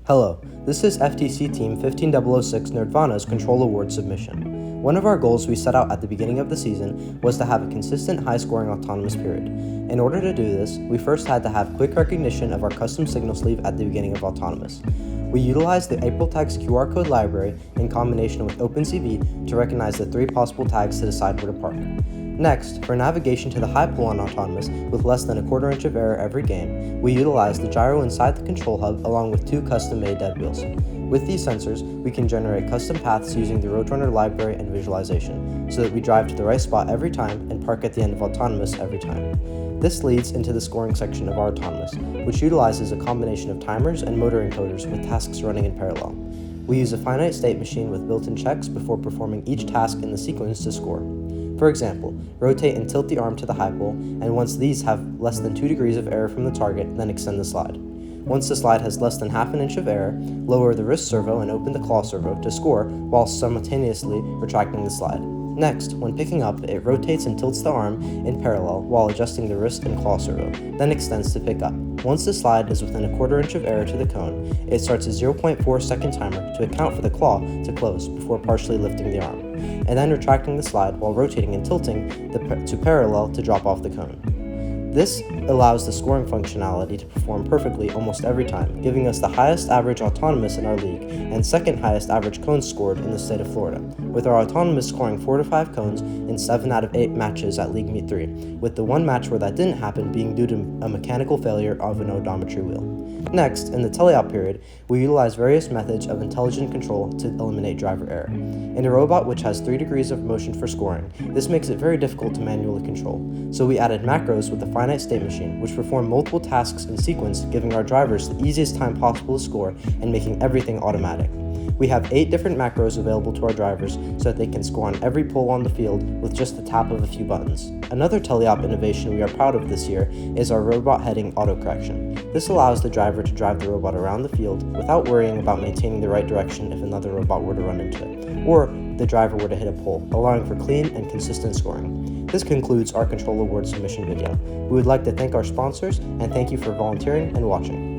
Hello, this is FTC Team 15006 Nerdvana's Control Award submission. One of our goals we set out at the beginning of the season was to have a consistent high-scoring autonomous period. In order to do this, we first had to have quick recognition of our custom signal sleeve at the beginning of autonomous. We utilized the April Tags QR code library in combination with OpenCV to recognize the 3 possible tags to decide where to park. Next, for navigation to the high pull on autonomous with less than a quarter inch of error every game, we utilized the gyro inside the control hub along with 2 custom-made dead wheels. With these sensors, we can generate custom paths using the Roadrunner library and visualization, so that we drive to the right spot every time and park at the end of autonomous every time. This leads into the scoring section of our autonomous, which utilizes a combination of timers and motor encoders with tasks running in parallel. We use a finite state machine with built-in checks before performing each task in the sequence to score. For example, rotate and tilt the arm to the high pull, and once these have less than 2 degrees of error from the target, then extend the slide. Once the slide has less than half an inch of error, lower the wrist servo and open the claw servo to score while simultaneously retracting the slide. Next, when picking up, it rotates and tilts the arm in parallel while adjusting the wrist and claw servo, then extends to pick up. Once the slide is within a quarter inch of error to the cone, it starts a 0.4 second timer to account for the claw to close before partially lifting the arm, and then retracting the slide while rotating and tilting to parallel to drop off the cone. This allows the scoring functionality to perform perfectly almost every time, giving us the highest average autonomous in our league and second highest average cones scored in the state of Florida, with our autonomous scoring 4 to 5 cones in 7 out of 8 matches at League Meet 3, with the one match where that didn't happen being due to a mechanical failure of an odometry wheel. Next, in the teleop period, we utilize various methods of intelligent control to eliminate driver error. In a robot which has 3 degrees of motion for scoring, this makes it very difficult to manually control, so we added macros with a finite state machine which perform multiple tasks in sequence, giving our drivers the easiest time possible to score and making everything automatic. We have 8 different macros available to our drivers so that they can score on every pull on the field with just the tap of a few buttons. Another teleop innovation we are proud of this year is our robot heading autocorrection. This allows the driver to drive the robot around the field without worrying about maintaining the right direction if another robot were to run into it, or the driver were to hit a pole, allowing for clean and consistent scoring. This concludes our Control Award submission video. We would like to thank our sponsors and thank you for volunteering and watching.